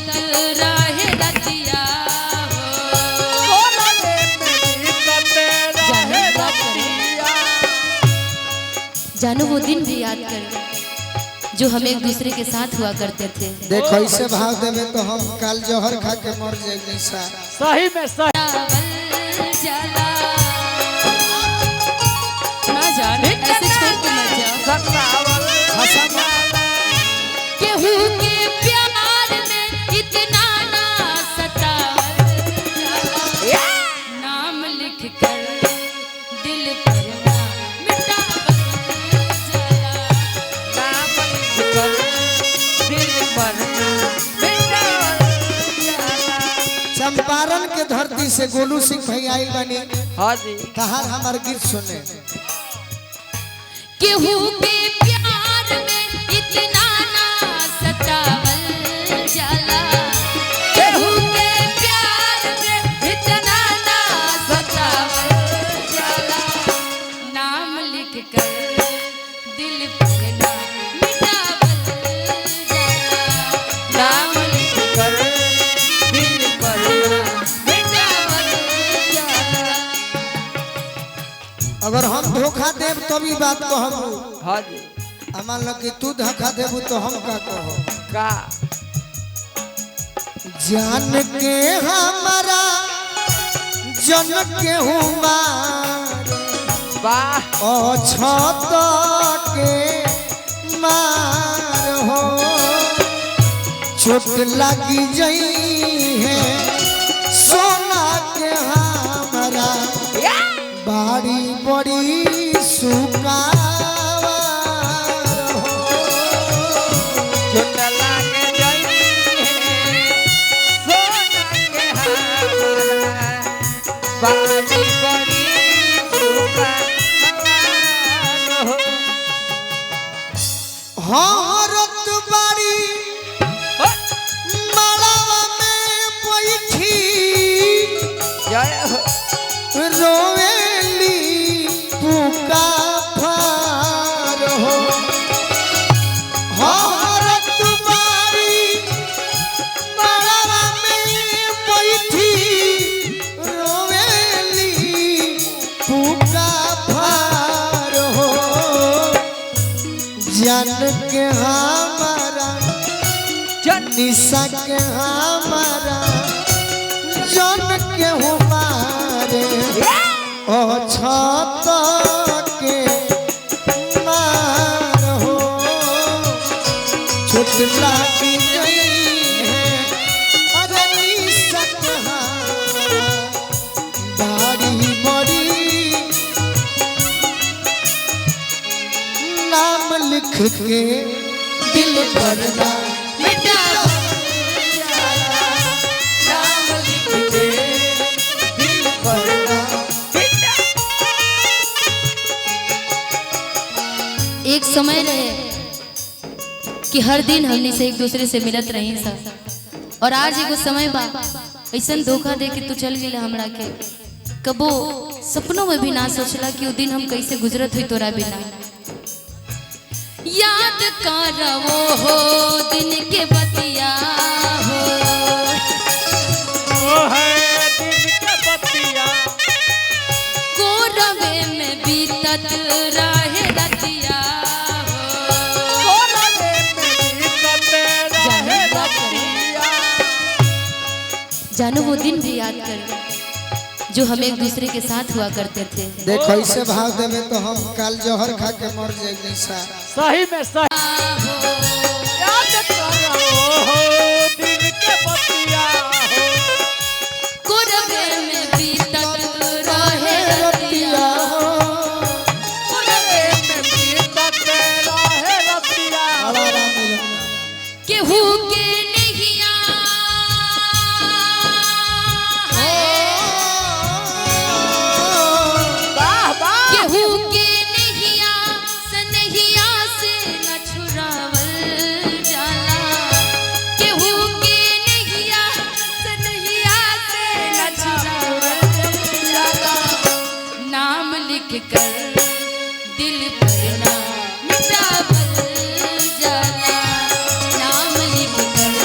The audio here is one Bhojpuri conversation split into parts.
बीतत रहे रतिया जानू वो दिन भी याद कर जो हम एक दूसरे के साथ हुआ करते थे। देखो इसे भाव देवे तो हम कल जौहर खा के मर जाएंगे। सही में सही ना जान ऐसे छोड़ के मत जाओ। केहू के प्यार में इतना ना सतावल नाम लिख कर दिल पर ना मिटावल जला नाम लिख कर दिल पर ना मिटावल जला। चंपारण के धरती से गोलू सिंह भाई आइल बनी। हाँ जी कहा हमार गीत सुने। केहू के प्यार में इतना ना सतावल जाला केहू के प्यार में इतना ना सतावल जाला नाम लिख कर दिल पर ना मिटावल जाला नाम लिख कर दिल पर ना मिटावल जाला। अगर हम धोखा देव तभी बात को हम हाँ जी मान लो कि तू धोखा देबू तो हम का कहो। का जान के हमारा जन के हुमार वाह ओ छत के मार हो चोट लगी जई है सोना के हमारा बाड़ी बड़ी सुकावार हो चोट लागे जाई है सोना के हमारा बाड़ी बड़ी सुकावार हो। हरत बाड़ी मालावा में बैठी जय हो रोवेली पुका फार हो हरत बाड़ी मालावा में बैठी रोवेली पुका फार हो जान के हमारा निशा के हमारा जन के हमारे ओ छत के मार हो छुट लागी गई है अरे निशा के हमारा बाड़ी बड़ी नाम लिख के दिल पर ना मिटावल जाला नाम लिख के दिल पर ना। एक समय रहे कि हर दिन हमने से एक दूसरे से मिलत रही सब और आज एगो समय बा ऐसन धोखा दे के तू चल गई हमरा के कबो सपनों में भी ना सोचला कि वो दिन हम कैसे गुजरत हुई तोरा बिना। याद कर वो हो दिन के बतिया हो ओ है दिन के बतिया कोरवे में बीतत रहे रतिया हो कोरवे में बीतत रहे रतिया। जानू वो दिन भी याद कर जो हम एक दूसरे के साथ हुआ करते थे। देखो इसे भाव देवे तो हम कल जौहर खा के मर जाएंगे। सही में सही याद करो हो दिन के बतिया हो कोरवे में बीतत रहे रतिया हो कोरवे में बीतत रहे रतिया। केहू के नहिया वाह वाह केहू के नहिया सनहिया से न छुड़ावल जाला केहू के नहिया सनहिया से न छुड़ावल जाला नाम लिख कर दिल पर ना मिटावल जाला नाम लिख कर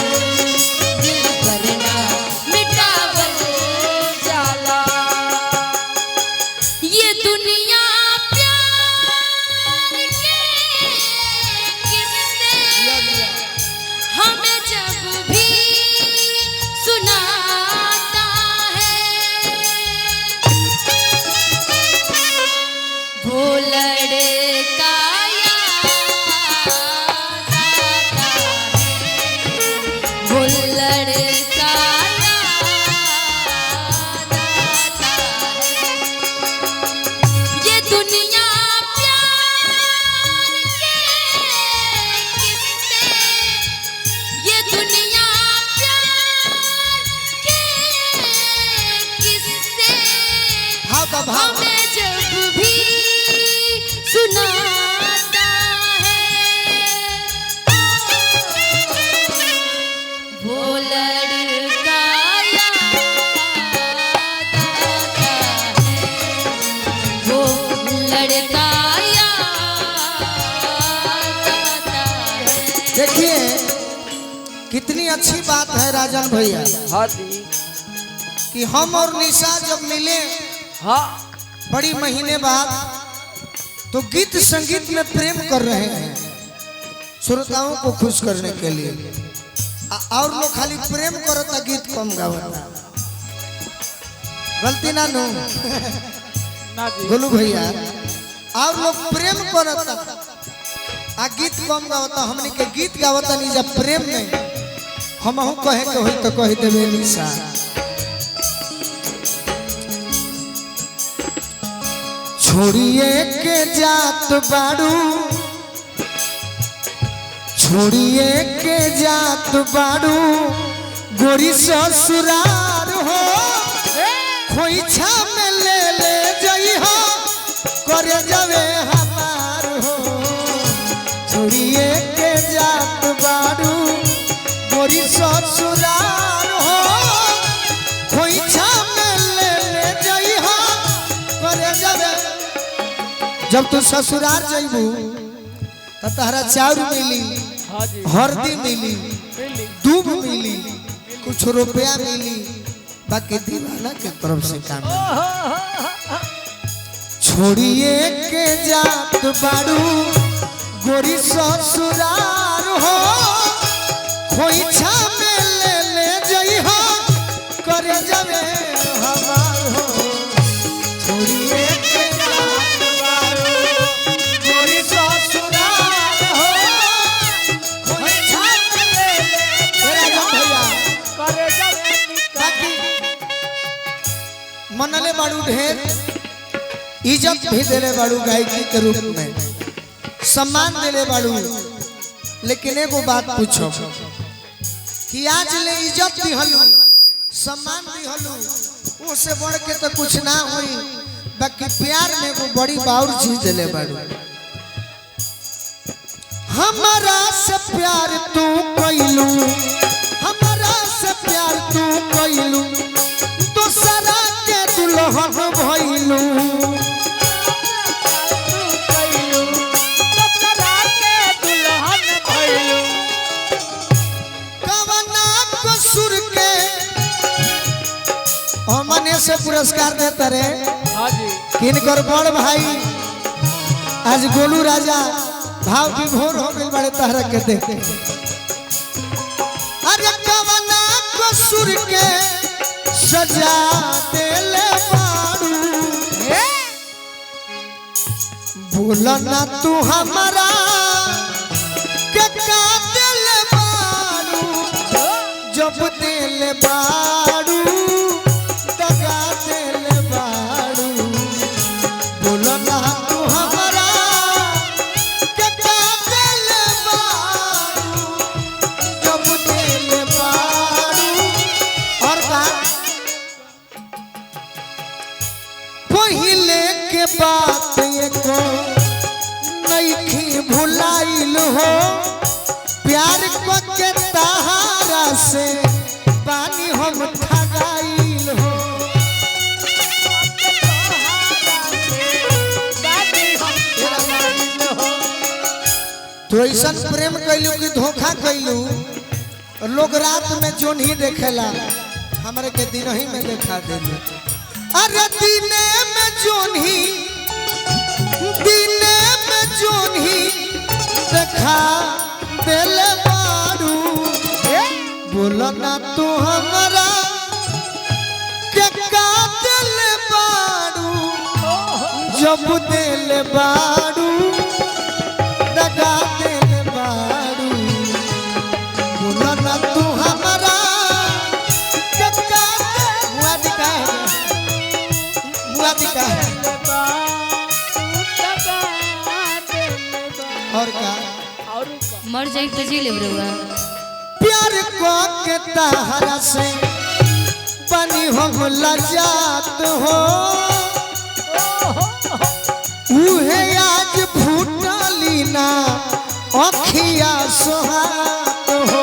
भाव हमें जब भी सुनाता है वो लड़का याद आता है, वो लड़का याद आता है। देखिए कितनी अच्छी बात है राजन भैया हाँ जी कि हम और निशा जब मिले हाँ बड़ी महीने बाद तो गीत संगीत में प्रेम कर रहे हैं श्रोताओं को खुश करने के लिए और लोग खाली प्रेम करता गीत कम गावता गलती ना नो ना जी गोलू भैया और लोग प्रेम करता आ गीत कम गावता हमने के गीत गावता नहीं जब प्रेम में हम कहे के होई तो कह देवे निशा छोड़िए के जात बाड़ू छोड़िए के जात बाड़ू गोरी ससुरार हो खोइछा में ले ले जई हो करे जावे हमार हो छोड़िए के जात बाड़ू गोरी ससुरार हो खोइछा में ले ले जई हो करे जावे जब तू ससुराल जइबू तो तहरा चाउर मिली हाँ जी हल्दी मिली मिली दूध मिली कुछ रुपया मिली बाकी दीवाना के तरफ से काम छोड़िए के जात बाड़ू गोरी ससुराल हो खोइछा में ले ले जई हो करे जावे हमार हो छोड़िए के जात बाड़ू गोरी ससुराल हो खोइछा में ले ले जई हो करे जावे बाकी मनले बाड़ू ढेर इज्जत भी देले बाड़ू गायकी के रूप में सम्मान देले बाड़ू लेकिन एगो बात पूछो कि आज ले इज्जत दिहलू सम्मान दिहलू उससे बढ़ के तो कुछ ना होई बाकी प्यार में एगो बड़ी बाउर चीज देले बाड़ू हमारा से प्यार तू कइलू हमारा से प्यार तू कइलू दूसरा के दुल्हन भइलू कवना कसूर के हमने से पुरस्कार देता रे हाँ जी किनकर बड़ भाई आज गोलू राजा भाव विभोर हो गए बड़े तहरा के देख अरे कवना कसूर के सजा देले बाड़ू बोला ना तू हमारा के का देले बाड़ू जब देले बाड़ू दगा देले बाड़ू बोला ना तू हमारा के का देले बाड़ू जब देले बाड़ू और का पहिले के बात एको नइखी भुलाइल हो प्यार को के तहारा से पानी हम ठगाइल हो तो ऐसा प्रेम कैलू कि धोखा कैलू लोग रात में जोन ही देखेला हमारे के दिन ही में देखा देलू अरे दिने में जोन ही देखा देले बाड़ू बोलो ना तू हमारा के का देले बाड़ू जब देले बाड़ू दगा देले बाड़ू बोलो ना तू हमारा के का हुआ दिखा है और का मर जाए तो जी ले रहुआ प्यार को के तहरा से बनी हम लजात हो उहे आज फूटली ना अखिया सोहात हो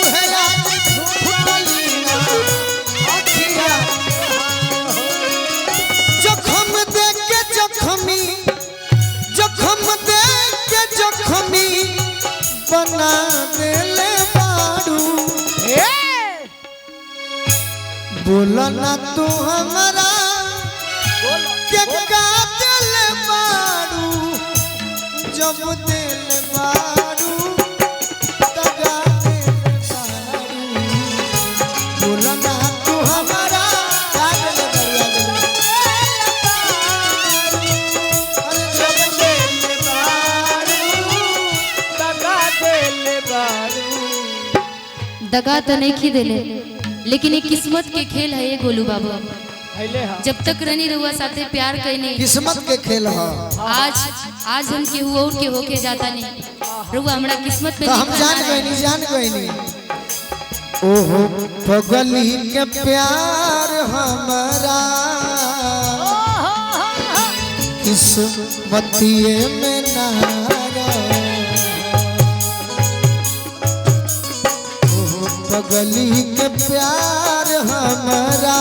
उहे आज फूटली ना अखिया जखम देख के जखमी बना देले बारू बोला ना तू हमारा के का दिल बारू जब दिल बारू तगा दिल बारू बोला ना तू हमारा का दिल बारू अरे जब दिल बारू दगा देले बारू दगा तो नहीं खी देले लेकिन एक किस्मत के खेल है ये गोलू बाबू। हैले हा जब तक रनी रुआ साथे प्यार कईने किस्मत के खेल है आज हम के हुआ और के होके जाता नहीं रुआ हमरा किस्मत में तो हम जान गए नहीं ओहो पगली के प्यार हमारा किस्मतिए में नारा ओहो पगली के प्यार हमारा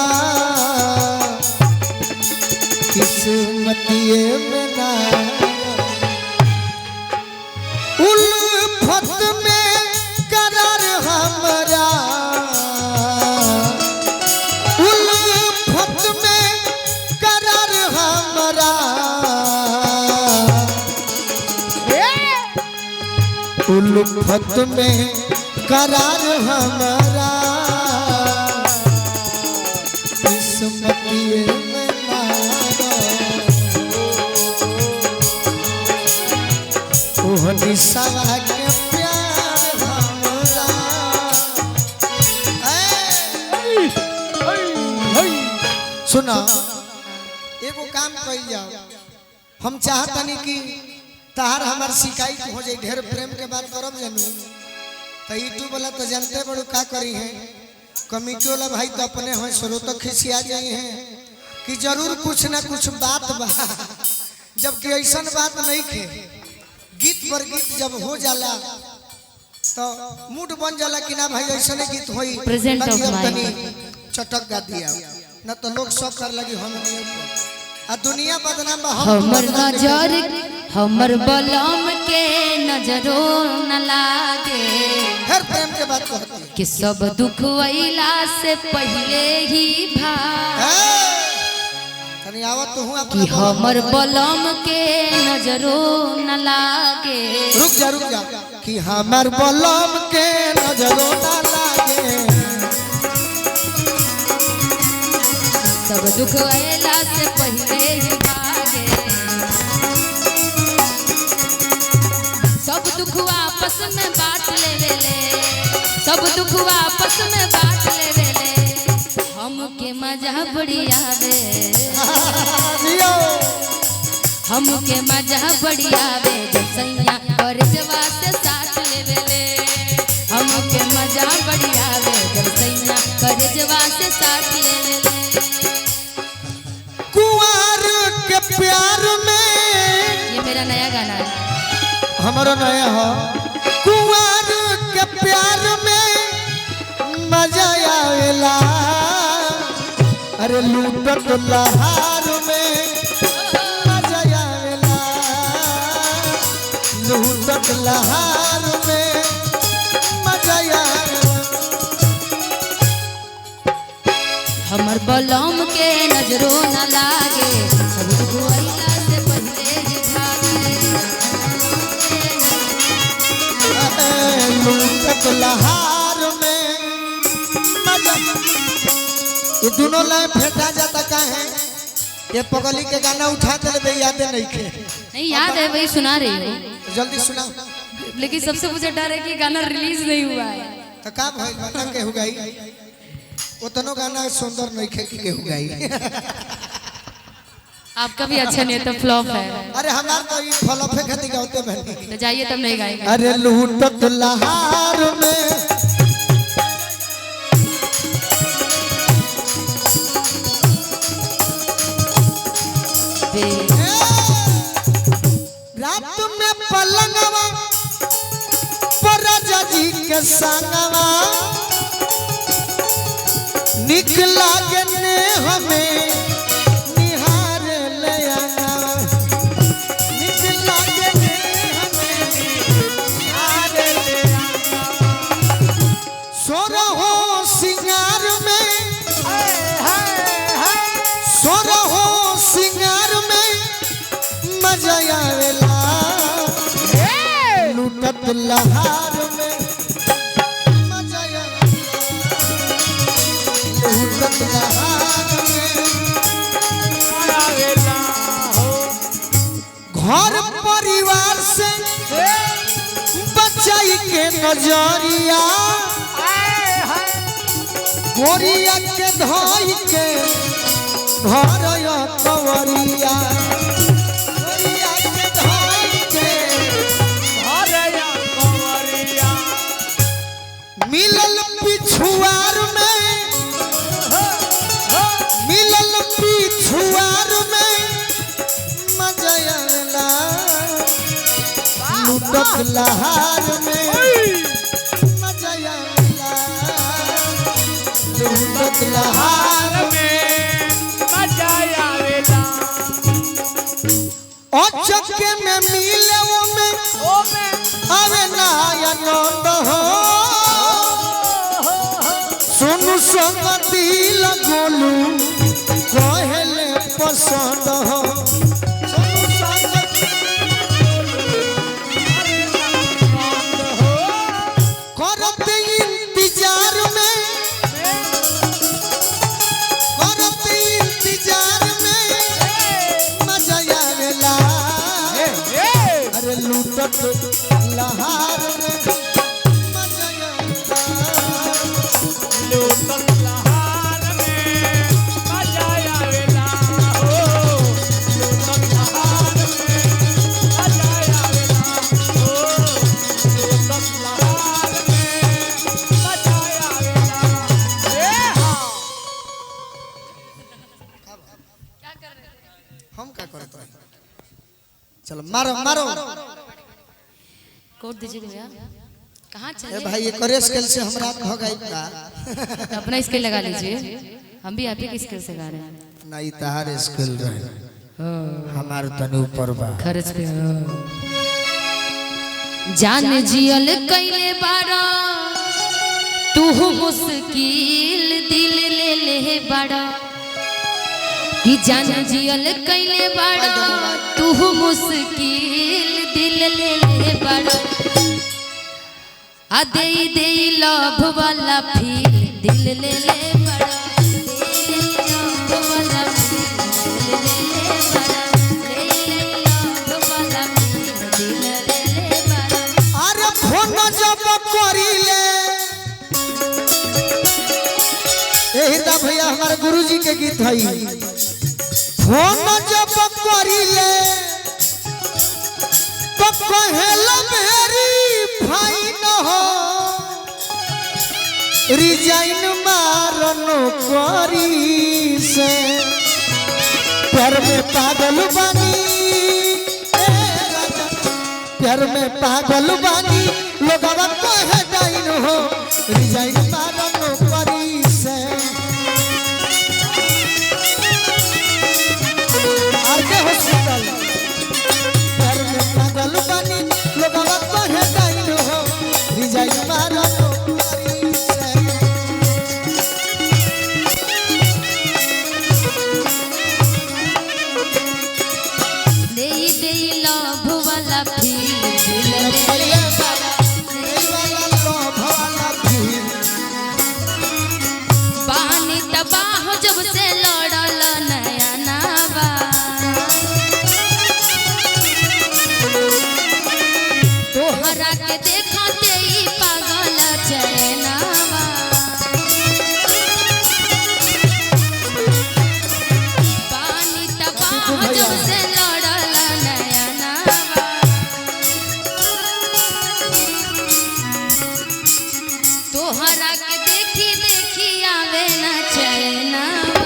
किस्मतिए में नारा उल्फत में करार हमारा उल्फत में करार हमारा उल्फत में करार हमारा किस्मतिए में नारा ओह निशा के प्यार हमरा सुना एगो काम कइल जाओ हम चाहतनी कि तहार हमार शिकायत हो जाए ढेर प्रेम के बात करब जानू तो यूट्यूब वाला तो जानते बड़ो का करी है कमिटी वाला भाई तो अपने हैं स्रोत खिसिया जाए हैं कि जरूर कुछ ना कुछ बात बा जबकि ऐसा बात नहीं थे गीत पर गीत जब हो जाला तो मूड बन जाला कि ना भाई ऐसा गीत होई Present of mind. चटक गा दिया ना तो लोग सब कर लगी हम नहीं आ दुनिया बदनाम बा हमर नजर हमर बलम के नजरो न लागे हर प्रेम के बात कहती है कि सब दुख वैला से पहले ही भाग तनी आवत तो हूं कि हमर बलम के नजरो न लागे रुक जा कि हमर बलम के नजरो ना लागे सब दुख वैला से पहले ही भागे सब दुख आपस में बांट ले सब दुख आपस में बांट ले हमके मजा बड़ी आवे हमके मजा बड़ी आवे जब सैया और जवा से साथ लेवेले हमके मजा बड़ी आवे जब सैया कर जवा से साथ लेवेले कुंवर के प्यार में ये मेरा नया गाना है हमारा नया हो कुंवर के प्यार में मजा आवेला अरे लूटत लहार में मजा आवेला लूटत लहार में मजा आवेला हमर बलम के नजरो न लागे सब दुख वैला से पहले ही भागे लूटत लहार में मजा ये दोनों लाइन फेंटा जाता का है ये पगली के गाना उठा दे बे याद नहीं खे नहीं याद है भाई सुना रही हूँ जल्दी सुनाओ लेकिन सबसे मुझे डर है कि गाना रिलीज नहीं हुआ है तो का भाई गाना के हो गई उतनो गाना सुंदर नहीं खे के हो गई आपका भी अच्छा नहीं है तो फ्लॉप है अरे हमार तो ये फलफे खेती गाते बहनी तो जाइए तब नहीं गाएगा अरे लूटत लहार में बे के संगवा निकला के ने हमें निहार ले आना निकला के ने हमें निहार ले आना सोरहो सिंगार में सोरहो सिंगार में मजा आवेला लूटत लहार में मजा लूटत लहार में घर परिवार से बचाई के नजरिया गोरिया के धोई के घर कवरिया गोरिया के धोई के मिलल पिछुआर में मिलल पिछुआर में मजा आवेला लूटत लहार में मजा आवेला लूटत लहार में चक्के में मिले वो में अवे ना आनंद हो सुनु संग दिल गोलू कहले पसंद हो सुनु संग करत इंतजार में मजा आवेला अरे लूटत लहार में मजा आवेला लूटत लहार में मजा आवेला हो लूटत लहार में मजा आवेला हो लूटत लहार में मजा आवेला हम क्या करते हैं चलो मारो मारो कोड दीजिए भैया कहाँ चले भाई ये करे स्केल से हमरा हो गई का तो अपना स्केल लगा लीजिए हम भी आप ही की स्केल से गा रहे हैं नहीं तहार स्केल रहे हमार तने ऊपर बा खर्च पे जान जियल कैले बारा तू मुश्किल दिल ले ले बारा कि जान जियल कैले बारा तू मुश्किल दिल ले ले बारा आ दे दे लव वाला फील दिल ले ले बारा दे लव वाला फील दिल ले ले बारा दे लव वाला फील दिल ले ले बारा अरे फोन जब करिले यही ता भैया हमारे गुरुजी के गीत है फोन जब करिले तो कहेला मेरी भाई न हो रिजाइन मारनो करी से प्यार में पागल बनी प्यार में पागल बानी लोगवा कहे डाइन हो रिजाइन मारनो करी से आरके हॉस्पिटल प्यार में पागल बानी लोगवा कहे डाइन हो रिजाइन मारनो करी से दे दे लव वाला फील दिल ले ले बारा पानी तबाह जब से लड़ल नया नावा तोहरा के देखते ही पागल चैनावा पानी तबाह जब से लड़ल नया नावा तोहरा के देखी देखी आवे ना चैनावा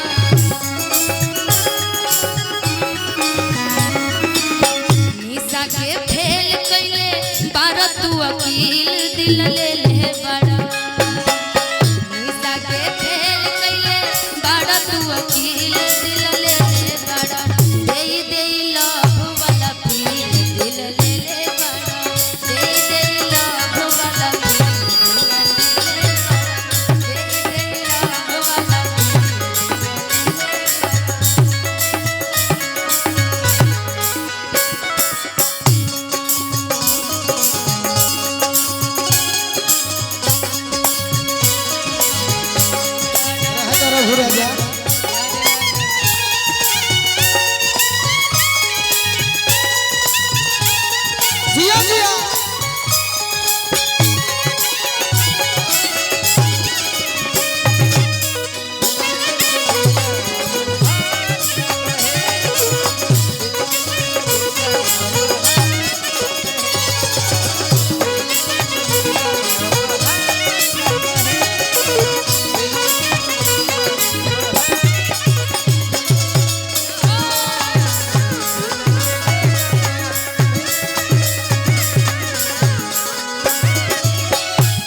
निशा के फेल कैले बार तू वकील दिल ले ले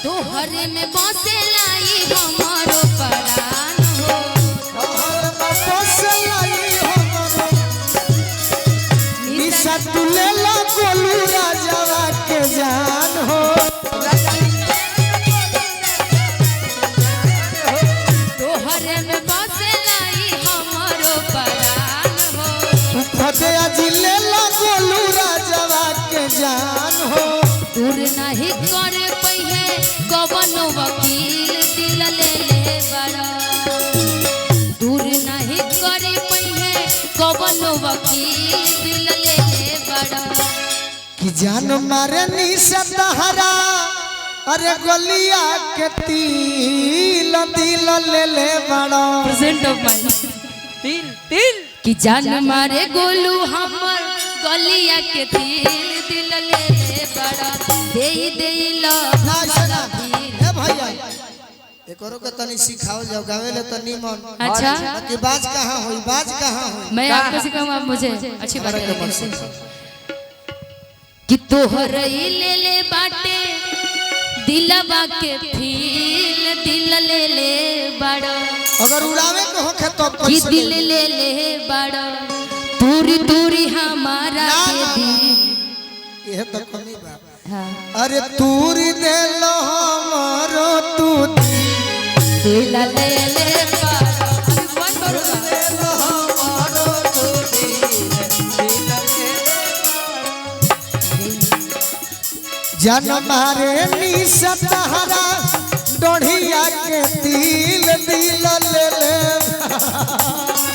तोहरे में बसे लाई हमारो परान हो तोहर बसलाई हमरो निशा तू ले ला गोलू राजवा के जान हो तोहरे में बसे लाई हमारो परान हो फते आज ले ला गोलू राजवा के जान हो दूर नहीं करे पहिले कवनो वकील दिल ले बड़ा दूर नहीं करे पहिले कवनो वकील दिल ले बड़ा कि जान मारे निशा तहरा अरे गोलिया के तिल दिल ले बड़ा प्रेजेंट ऑफ माइंड तिल तिल कि जान मारे गोलू हमर गलिया के दिल ले बड़ा दे लव ना सुना भीड़। ए भैया एकरो के तनी सिखाओ जाओ गावे ले तनी मन अच्छा कि बाज कहां होई बाज कहां होई मैं आपको सिखाऊं आप मुझे अच्छी बात के मन है से कि तोहर ले बाटे दिलवा के फील दिल ले बड़ा अगर उड़ावे के होखे तो कि दिल ले बड़ा दूरी दूरी हमारा ना, के ना, दिल यह तो कमी बा हाँ अरे तूरी दे लो हमरो तू दिल ले बड़ा अभी कौन करूँगा दे लो हमरो तू जन मारे निशा तहरा डोढ़िया के तिल दिल ले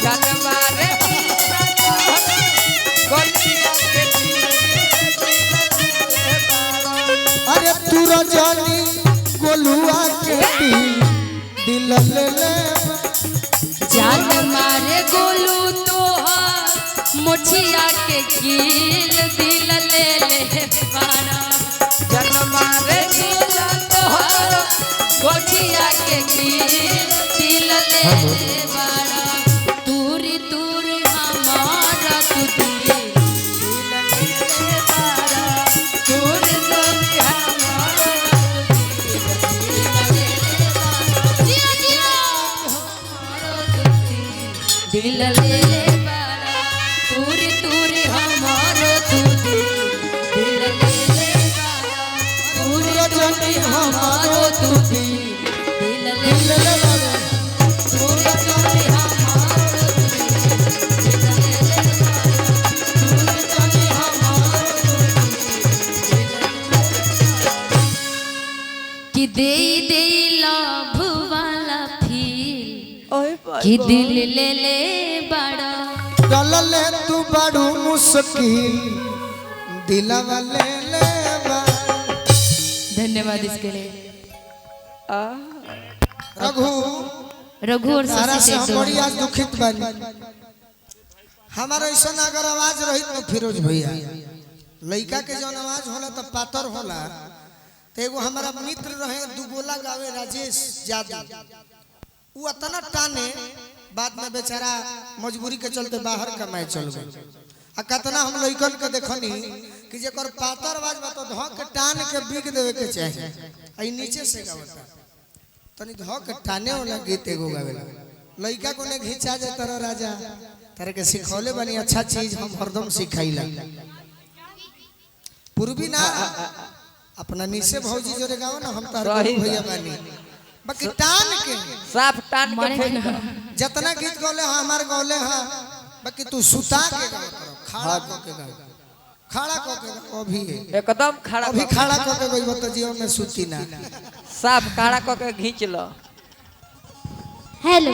जन मारे गोलिया के अरे तू रजनी गोलुआ के दिल ले जान मारे गोलू तोहर मुछिया के कील दिल ले बड़ा जन मारे गोलू तोहर मुछिया के कील दिल ले बड़ा दूरी दूर हमारा तू दिल ले बड़ा दूरी दूर हमारा दिल ले बड़ा तूरी तूरी हमारो तू दिल ले बड़ा तूरी तूरी हमारो तू दिल ले बड़ा तूरी तूरी हमारो दिल ले बड़ा तूरी तूरी हमारो कि दे लव वाला फील ओए कि दिल ले बड़ा डलले तू बड़ू मुश्किल दिलवा ले बा धन्यवाद इसके लिए रघु रघु और तारा शशि से हम शेख बड़ी दोनों। आज दुखित बानी हमारा ऐसा अगर आवाज रही तो फिरोज भैया लड़का के जौन आवाज होला तो पातर होला तो एगो हमारा मित्र रहे दुगोला गावे राजेश यादव वो अतना टाने बाद में बेचारा मजबूरी के चलते बाहर कमाए चल गए आ कतना हम लइकन के देखनी कि जेकर पातर आवाज बा तो धक के टान के बिग देवे के चाहिए आई नीचे से गावता तनी धक के टाने वाला गीत एगो गावेला लइका को ने घिंचा जे तरह राजा तारे के सिखौले बनी अच्छा चीज हम हरदम सिखाइला पूर्वी ना अपना नीचे भौजी जोरे गाओ ना हम तार रही भैया बानी बाकी टान के साफ टान के माने फेंक ना। जितना गीत गौले हाँ हमार गौले हाँ बाकी तू सुता के गाओ खड़ा को के गाओ खड़ा को के गाओ अभी है एकदम खड़ा अभी खड़ा को के गई तो जीवन में सुती ना साफ खड़ा क के घींच लो हेलो